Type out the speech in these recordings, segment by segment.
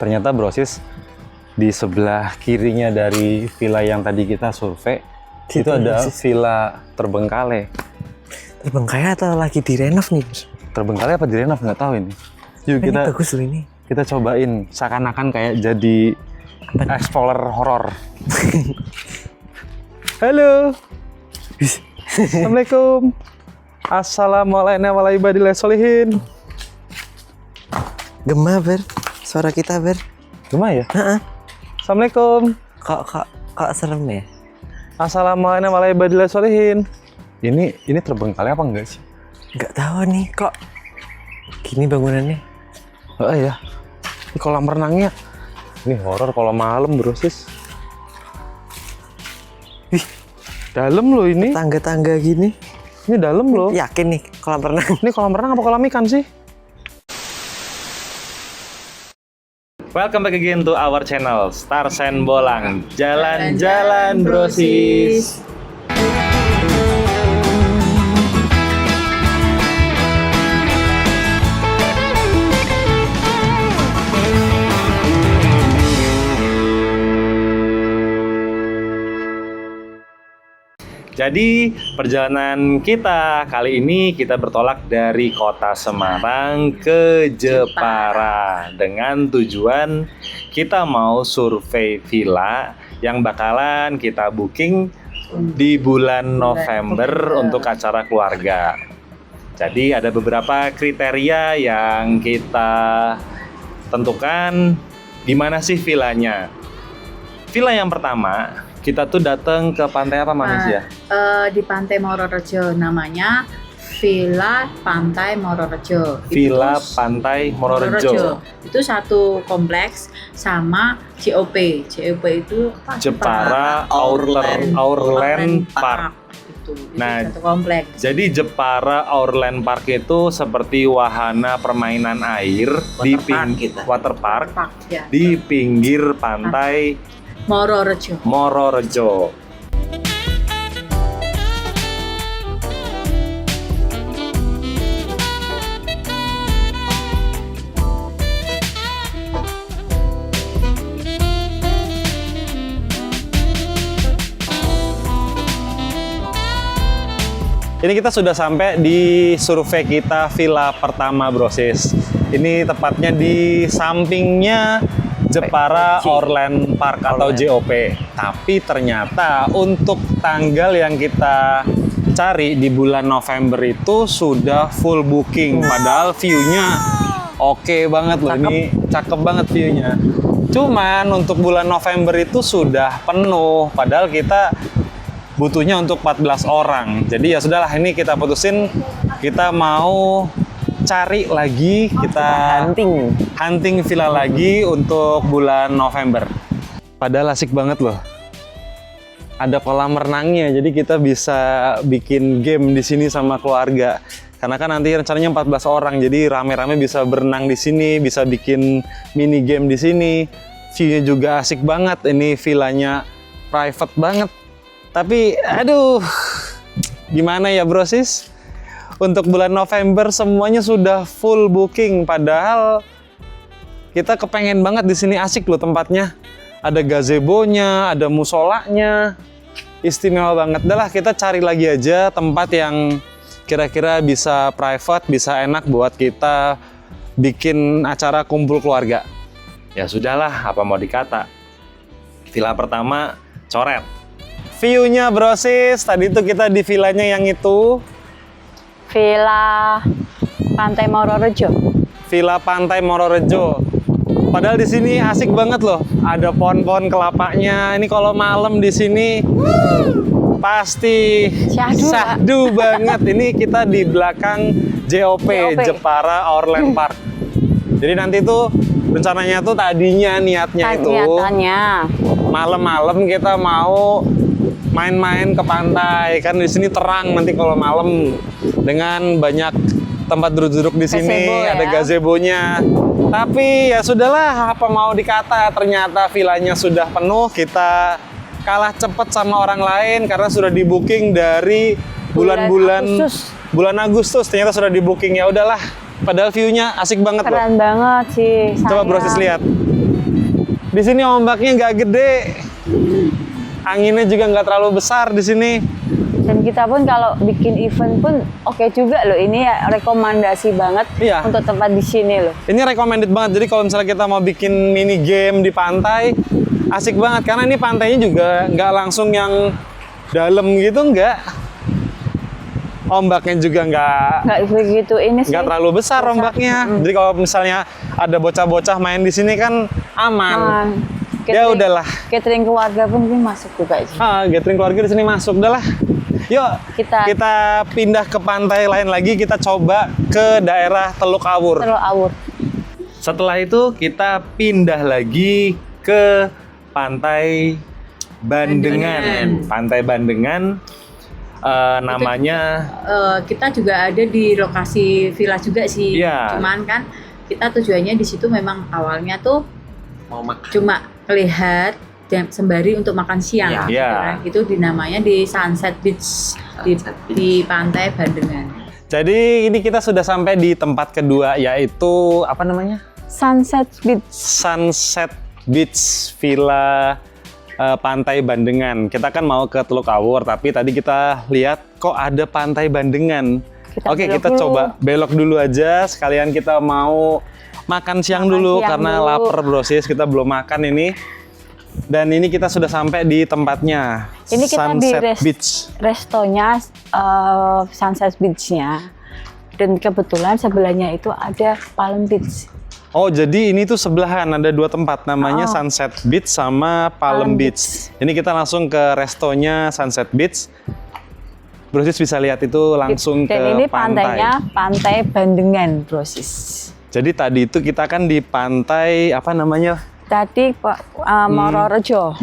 Ternyata brosis di sebelah kirinya dari villa yang tadi kita survei itu ada villa terbengkalai. Terbengkalai atau lagi direnov nih? Terbengkalai apa direnov nggak tahu ini. Yuk Ini kita bagus loh ini. kita cobain seakan-akan kayak jadi explorer horor. Halo. Assalamualaikum. Assalamualaikum warahmatullahi wabarakatuh. Gema Ber, suara kita Ber. Gimana ya? Heeh. Assalamualaikum. Kok serem ya? Assalamualaikum warahmatullahi wabarakatuh. Ini terbengkalai apa enggak sih? Nggak tahu nih kok gini bangunannya. Oh ya. Ini kolam renangnya. Ini horor kalau malam, brosis. Ih, dalam loh ini. Tangga-tangga gini. Ini dalam loh. Yakin nih kolam renang. Ini kolam renang apa kolam ikan sih? Welcome back again to our channel Star Sen Bolang. Jalan-jalan brosis. Jadi perjalanan kita kali ini kita bertolak dari kota Semarang ke Jepara dengan tujuan kita mau survei villa yang bakalan kita booking di bulan November untuk acara keluarga. Jadi ada beberapa kriteria yang kita tentukan di mana sih villanya. Villa yang pertama, kita tuh datang ke pantai apa Manis ya? Di Pantai Mororejo, namanya Villa Pantai Mororejo. Villa Pantai Mororejo. Itu satu kompleks sama JOP. JOP itu apa? Jepara Outland Park. Itu Nah, satu kompleks. Jadi Jepara Outland Park itu seperti wahana permainan air di waterpark Ya. di pinggir pantai Mororejo. Mororejo. Ini kita sudah sampai di survei kita villa pertama, brosis. Ini tepatnya di sampingnya Jepara Outland Park atau JOP. Tapi ternyata untuk tanggal yang kita cari di bulan November itu sudah full booking. Padahal view-nya oke banget loh. Ini cakep banget view-nya. Cuman untuk bulan November itu sudah penuh. Padahal kita butuhnya untuk 14 orang. Jadi ya sudahlah, ini kita putusin kita mau cari lagi, kita hunting villa lagi untuk bulan November. Padahal asik banget loh. Ada kolam renangnya, jadi kita bisa bikin game di sini sama keluarga. Karena kan nanti rencananya 14 orang, jadi rame-rame bisa berenang di sini, bisa bikin mini game di sini. View-nya juga asik banget. Ini villanya private banget. Tapi aduh, gimana ya brosis? Untuk bulan November semuanya sudah full booking. Padahal kita kepengen banget di sini, asik loh tempatnya. Ada gazebo-nya, ada musolanya, istimewa banget. Udah lah, kita cari lagi aja tempat yang kira-kira bisa private, bisa enak buat kita bikin acara kumpul keluarga. Ya sudahlah, apa mau dikata. Villa pertama coret. View-nya brosis, tadi tuh kita di villanya yang itu. Villa Pantai Mororejo. Villa Pantai Mororejo. Padahal di sini asik banget loh. Ada pohon-pohon kelapanya. Ini kalau malam di sini pasti syahdu banget. Ini kita di belakang JOP. Jepara Outland Park. Jadi nanti tuh rencananya tuh tadinya niatnya itu malam-malam kita mau main-main ke pantai, kan di sini terang nanti kalau malam dengan banyak tempat duduk-duduk di sini, ada gazebo-nya. Tapi ya sudahlah, apa mau dikata, ternyata villanya sudah penuh. Kita kalah cepet sama orang lain karena sudah di booking dari bulan Agustus. Ternyata sudah di booking. Ya udahlah, padahal view-nya asik banget. Keren banget sih. Coba brosis lihat. Di sini ombaknya nggak gede. Anginnya juga nggak terlalu besar di sini. Dan kita pun kalau bikin event pun oke juga loh. Ini ya rekomendasi banget Iya. untuk tempat di sini loh. Ini recommended banget. Jadi kalau misalnya kita mau bikin mini game di pantai, asik banget. Karena ini pantainya juga nggak langsung yang dalam gitu, nggak. Ombaknya juga Nggak begitu ini sih. nggak terlalu besar ombaknya. Jadi kalau misalnya ada bocah-bocah main di sini kan aman. Ya udahlah. Catering keluarga pun ini masuk juga sih. Gathering keluarga di sini masuk. Udahlah. Yuk, kita pindah ke pantai lain lagi. Kita coba ke daerah Teluk Awur. Teluk Awur. Setelah itu kita pindah lagi ke Pantai Bandengan. Pantai Bandengan namanya Kita juga ada di lokasi villa juga sih. Iya. Cuman kan kita tujuannya di situ memang awalnya tuh Mau makan. cuma lihat dan sembari untuk makan siang. Iya. Itu dinamanya di Sunset Beach di Pantai Bandengan. Jadi ini kita sudah sampai di tempat kedua, yaitu apa namanya? Sunset Beach. Sunset Beach Villa Pantai Bandengan. Kita kan mau ke Teluk Awur, tapi tadi kita lihat kok ada Pantai Bandengan. Oke, belok kita dulu. coba belok dulu aja. Sekalian kita mau makan siang dulu karena lapar brosis. Kita belum makan ini. Dan ini kita sudah sampai di tempatnya. Ini kita Sunset di Beach. restonya Sunset Beach-nya. Dan kebetulan sebelahnya itu ada Palm Beach. Oh, jadi ini tuh sebelahan, ada dua tempat, namanya Oh. Sunset Beach sama Palm Beach. Ini kita langsung ke restonya Sunset Beach. Brosis bisa lihat itu langsung Dan ke ini pantai. pantainya Pantai Bandengan, Brosis. Jadi tadi itu kita kan di pantai, apa namanya? Tadi Mororejo.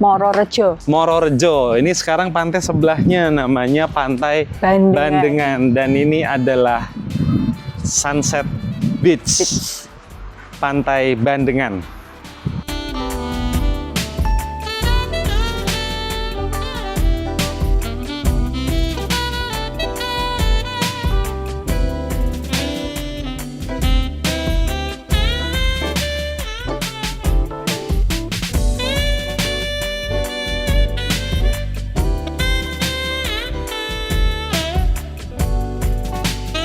Mororejo. Mororejo. Ini sekarang pantai sebelahnya namanya Pantai Bandengan. Bandengan. Dan ini adalah Sunset Beach. Pantai Bandengan.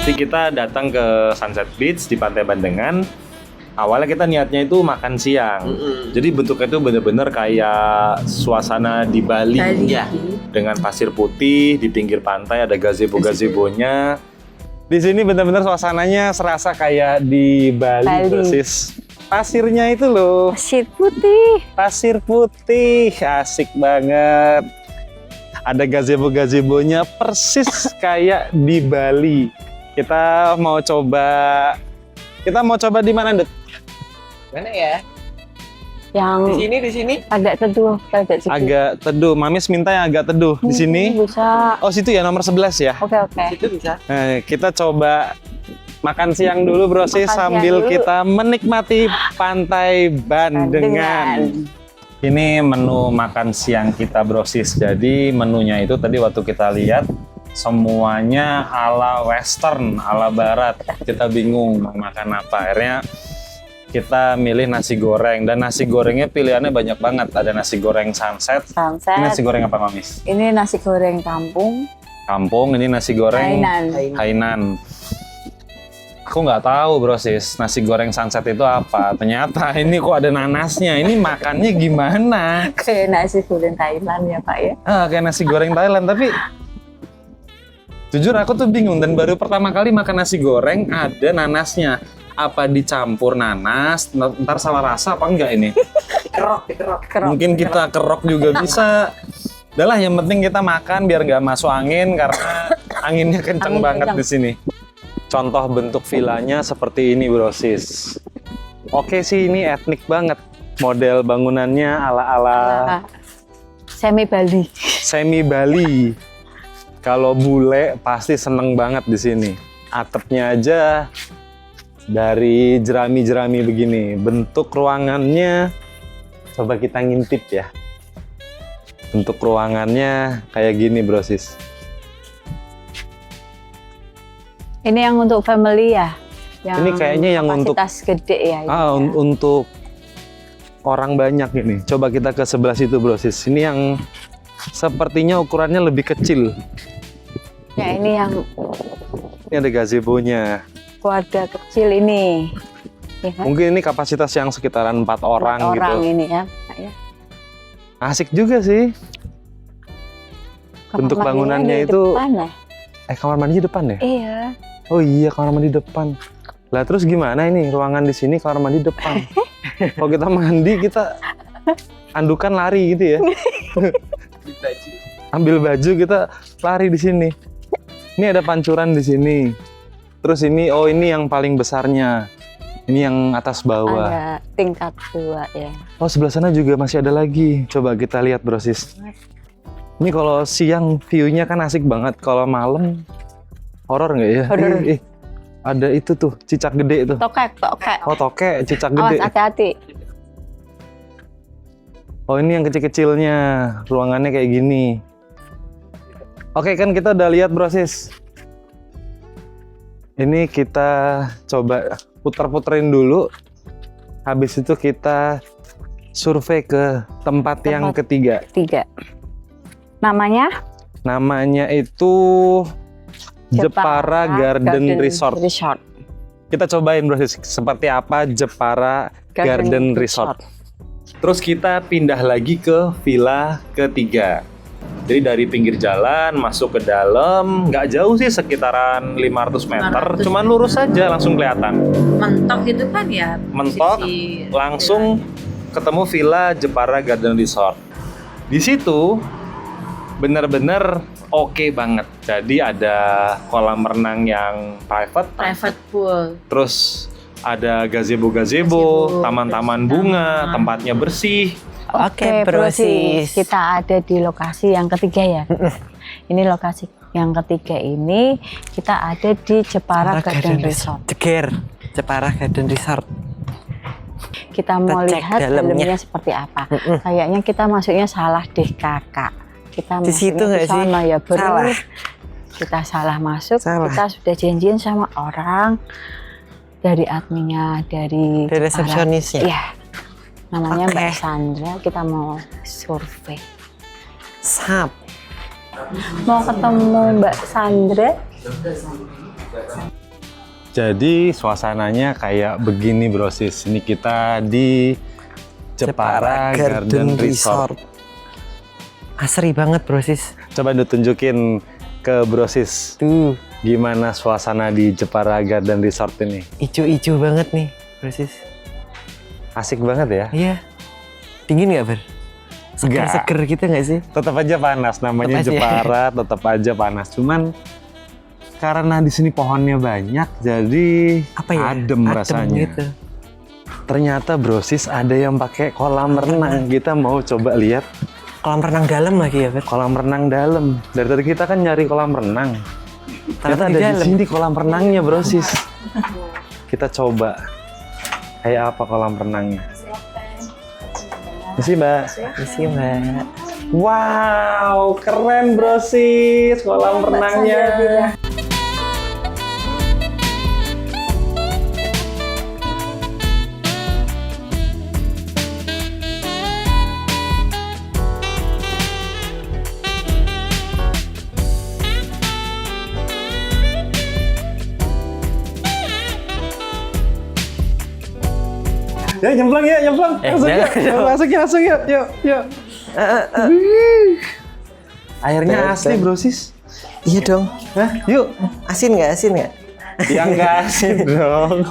Jadi kita datang ke Sunset Beach di Pantai Bandengan. Awalnya kita niatnya itu makan siang. Jadi bentuknya itu bener-bener kayak suasana di Bali. Ya. Dengan pasir putih di pinggir pantai, ada gazebo-gazebonya. Di sini bener-bener suasananya serasa kayak di Bali, persis. Pasirnya itu loh. Pasir putih. Pasir putih, asik banget. Ada gazebo-gazebonya persis kayak di Bali. Kita mau coba di mana, Dut? Mana ya? Yang Di sini. agak teduh, agak sedikit. Agak teduh. Mamis minta yang agak teduh di sini. Bisa. Oh, situ ya nomor 11 ya. Oke. Situ bisa. Nah, kita coba makan siang dulu, Bro, sih, Makan siang sambil dulu. kita menikmati Pantai Bandengan. Ini menu makan siang kita, Brosis. Jadi menunya itu tadi waktu kita lihat semuanya ala western, ala barat. Kita bingung mau makan apa. Akhirnya kita milih nasi goreng. Dan nasi gorengnya pilihannya banyak banget. Ada nasi goreng sunset. Ini nasi goreng apa, Mamis? Ini nasi goreng kampung. Kampung. Ini nasi goreng Hainan. Hainan. Aku nggak tahu, Brosis, nasi goreng sunset itu apa. Ternyata ini kok ada nanasnya. Ini makannya gimana? Kayak nasi goreng Thailand ya Pak ya. Kayak nasi goreng Thailand. Tapi jujur aku tuh bingung. Dan baru pertama kali makan nasi goreng ada nanasnya. Apa dicampur nanas? Ntar salah rasa apa enggak ini? Kerok. Mungkin kita kerok juga bisa. Udah lah, yang penting kita makan biar nggak masuk angin. Karena anginnya kenceng Angin banget kencang. di sini. Contoh bentuk villanya seperti ini, Brosis. Oke sih, ini etnik banget. Model bangunannya ala-ala Semi Bali. semi Bali. Kalau bule pasti seneng banget di sini. Atapnya aja dari jerami-jerami begini. Bentuk ruangannya, coba kita ngintip ya. Bentuk ruangannya kayak gini, Brosis. Ini yang untuk family ya? Ini kayaknya yang untuk kapasitas gede ya. ini ya. untuk orang banyak ini. Coba kita ke sebelah situ bro sis. Ini yang sepertinya ukurannya lebih kecil. Ya ini yang Ini ada gazebo-nya. wadah kecil ini. Ya kan? Mungkin ini kapasitas yang sekitaran 4 orang, Empat orang gitu. ini ya. Pak, ya. Asik juga sih. Kamar Bentuk mandinya bangunannya di itu. depan, ya? Kamar mandi depan ya? Iya. Oh iya, kamar mandi depan. Lah terus gimana ini ruangan di sini kamar mandi depan? Kalau kita mandi kita andukan lari gitu ya. Ambil baju kita lari di sini. Ini ada pancuran di sini. Terus ini ini yang paling besarnya. Ini yang atas bawah. Ada tingkat 2 ya. Oh sebelah sana juga masih ada lagi. Coba kita lihat bro sis. Ini kalau siang view-nya kan asik banget. Kalau malam horor nggak ya? Horor. Ada itu tuh cicak gede tuh. Tokek. Oh tokek, cicak Awas gede. hati-hati. Oh ini yang kecil-kecilnya. Ruangannya kayak gini. Oke kan kita udah lihat bro sis. Ini kita coba puter-puterin dulu. Habis itu kita survei ke tempat yang ketiga. 3. Namanya? Namanya itu Jepara Garden Resort. Kita cobain bro, seperti apa Jepara Garden Resort. Terus kita pindah lagi ke villa ketiga. Jadi dari pinggir jalan masuk ke dalam, nggak jauh sih, sekitaran 500 meter. 500 Cuman lurus aja langsung kelihatan. Mentok itu kan ya. Mentok, posisi langsung ketemu villa Jepara Garden Resort. Di situ bener-bener oke banget. Jadi ada kolam renang yang private pool. terus ada gazebo, taman-taman bunga, tempatnya bersih. Oke, bro sis. Kita ada di lokasi yang ketiga ya. Ini lokasi yang ketiga ini kita ada di Jepara Garden Resort. Jepara Garden Resort. Kita mau Kita cek lihat dalamnya. dalamnya seperti apa. Kayaknya kita masuknya salah deh kakak. Kita Di situ masuknya nggak ke sih? sana ya, bro. Salah. Kita salah masuk. Salah. Kita sudah janjian sama orang dari adminnya, dari Jepara. resepsionisnya. Iya. Namanya Oke. Mbak Sandra. Kita mau survei. Sap. Mau ketemu Mbak Sandra. Jadi suasananya kayak begini bro sis. Ini kita di Jepara Garden Resort. Asri banget bro sis. Coba ditunjukin ke bro sis. Tuh, Gimana suasana di Jepara Garden Resort ini? ijo-ijo banget nih bro sis. Asik banget ya. Iya. Dingin nggak ber? Seger-seger gitu nggak sih? Tetap aja panas, namanya Tetap aja. Jepara, tetap aja panas. Cuman karena di sini pohonnya banyak, jadi Apa ya? adem rasanya. gitu. Ternyata bro sis ada yang pakai kolam renang. Kita mau coba lihat Kolam renang dalam lagi ya ber? kolam renang dalam. Dari tadi kita kan nyari kolam renang. Ternyata Ternyata ada di di dalam. sini kolam renangnya bro sis. Kita coba kayak apa kolam renangnya. Isi mbak. Isi mbak. Wow, keren bro sis kolam renangnya. Ya nyemplung ya, nyemplung. Masuk yuk, masuk yuk, yuk. Airnya asli bro sis. Iya dong. Hah? Yuk. Asin nggak? Asin nggak? Ya enggak asik dong.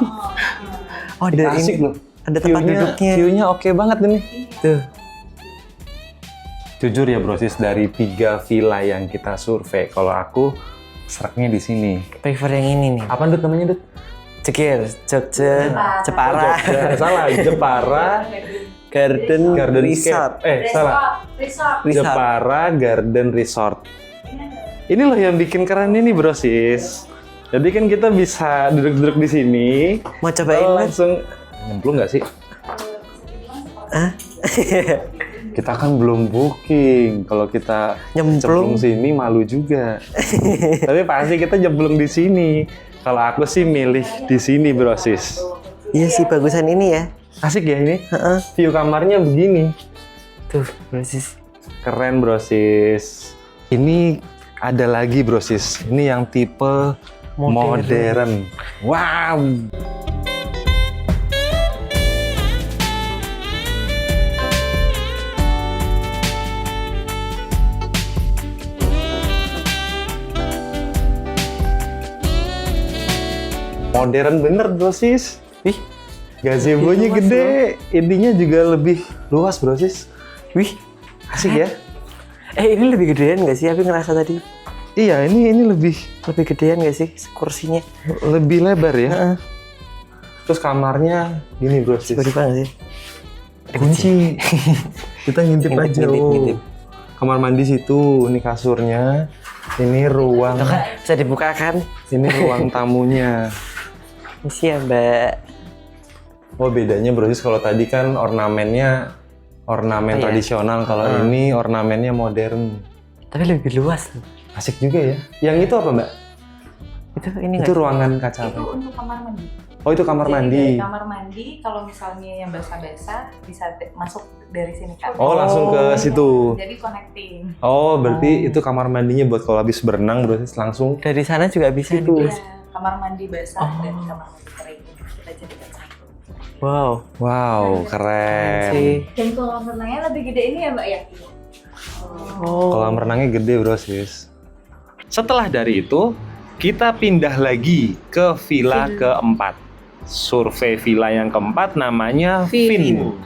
Oh, ada Asik ini. loh. Ada tempat duduknya. View-nya oke banget ini. Tuh. Jujur ya bro sis, dari 3 villa yang kita survei, kalau aku seraknya di sini. Prefer yang ini nih. Apa Dut namanya Dut? Jogja, Jepara. Salah, Jepara Garden Resort. Resort. Salah. Resort. Jepara Garden Resort. Ini loh yang bikin keren ini bro sis. Jadi kan kita bisa duduk-duduk di sini. Mau cobain Oh, mas? langsung nyemplung nggak sih? Hah? Kita kan belum booking. Kalau kita Nyemplung. sini malu juga. Tapi pasti kita nyemplung di sini. Kalau aku sih milih di sini bro sis. Iya sih bagusan ini ya. Asik ya ini? Heeh. View kamarnya begini. Tuh, brosis. Keren brosis. Ini ada lagi brosis. Ini yang tipe modern. Wow. Modern bener brosis. Wih, Gazebo-nya luas gede. Intinya juga lebih luas brosis. wih. Asik ya? Ini lebih gedean nggak sih? Aku ngerasa tadi Iya, ini lebih gedean nggak sih kursinya? lebih lebar ya. Heeh. Terus kamarnya gini brosis. Tiba-tiba nggak sih? Kunci. Kita ngintip aja. Ngintip. Kamar mandi situ, ini kasurnya. Ini ruang. Tuh kan, bisa dibuka kan? Ini ruang tamunya. Misi ya, Mbak. Oh, bedanya brosis kalau tadi kan ornamen Iya. tradisional, kalau ini ornamennya modern. Tapi lebih luas. Asik juga ya. Yang itu apa, Mbak? Ini Itu ruangan kaca Itu apa? untuk kamar mandi. Oh, itu kamar Jadi mandi. dari kamar mandi, kalau misalnya yang basah-basah bisa masuk dari sini kan. Oh, langsung ke situ. Jadi connecting. Oh, berarti itu kamar mandinya buat kalau habis berenang brosis langsung. Dari sana juga bisa Itu. nih. Iya, kamar mandi basah dan kamar mandi kering. Kita jadikan satu. Wow. Wow, keren. Sih. Dan kolam renangnya lebih gede ini ya Mbak ya? Oh. Kolam renangnya gede brosis. Setelah dari itu, kita pindah lagi ke villa keempat. Survei villa yang keempat namanya Vin.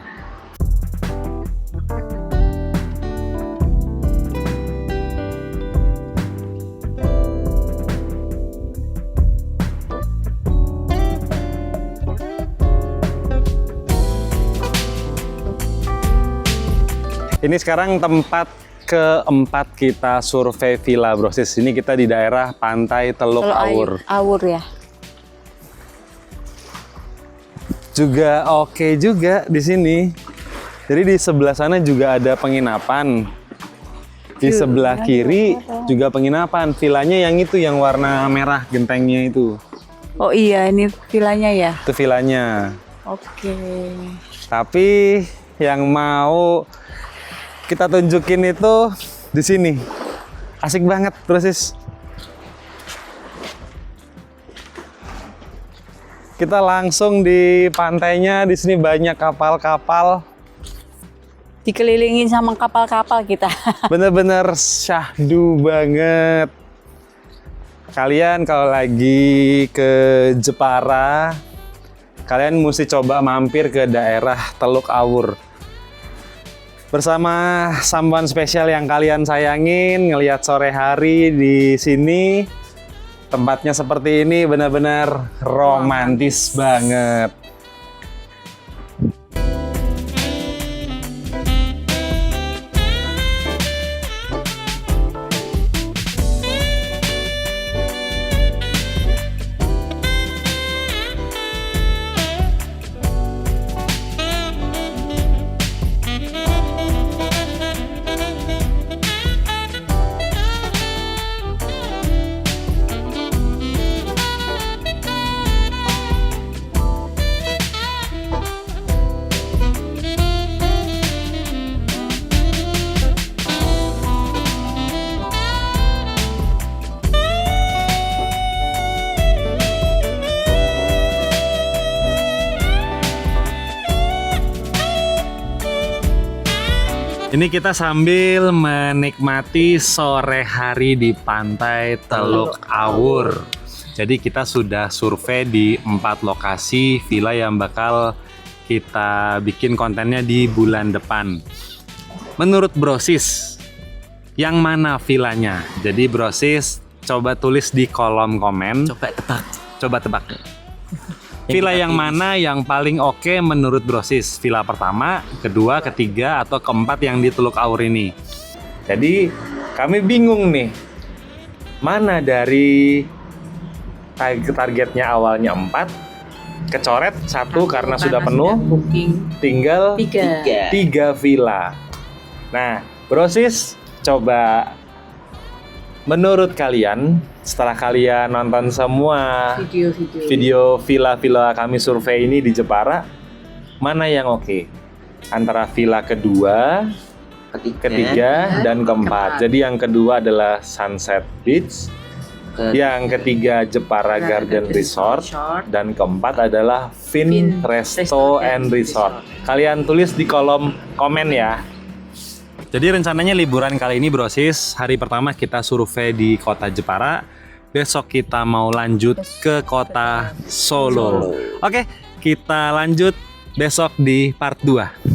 Ini sekarang tempat keempat kita survei villa brosis. Ini kita di daerah Pantai Teluk Awur. Awur ya. Juga oke juga di sini. Jadi di sebelah sana juga ada penginapan. Di sebelah kiri juga penginapan. Villanya yang itu yang warna merah gentengnya itu. Oh iya, ini villanya ya. Itu villanya. Oke. Tapi yang mau kita tunjukin itu di sini. Asik banget brosis. Kita langsung di pantainya, di sini banyak kapal-kapal. Dikelilingin sama kapal-kapal kita. Bener-bener syahdu banget. Kalian kalau lagi ke Jepara, kalian mesti coba mampir ke daerah Teluk Awur. Bersama sambuan spesial yang kalian sayangin, ngelihat sore hari di sini. Tempatnya seperti ini benar-benar romantis banget. Ini kita sambil menikmati sore hari di Pantai Teluk Awur. Jadi kita sudah survei di 4 lokasi villa yang bakal kita bikin kontennya di bulan depan. Menurut brosis, yang mana villanya? Jadi brosis coba tulis di kolom komen. Coba tebak. Coba tebak. Villa yang mana yang paling oke menurut brosis? Villa pertama, kedua, ketiga, atau keempat yang di Teluk Awur ini? Jadi kami bingung nih, mana dari targetnya awalnya 4, kecoret 1 karena sudah penuh, Booking tinggal 3. 3 villa. Nah, brosis coba menurut kalian, setelah kalian nonton semua Video-video. video villa-villa kami survei ini di Jepara, mana yang oke? Antara villa kedua, ketiga, dan keempat. Jadi yang kedua adalah Sunset Beach, yang ketiga Jepara Garden Resort, dan keempat adalah Vin Resto and Resort. Kalian tulis di kolom komen ya. Jadi rencananya liburan kali ini brosis, hari pertama kita survei di kota Jepara, besok kita mau lanjut ke kota Solo. Oke, kita lanjut besok di part 2.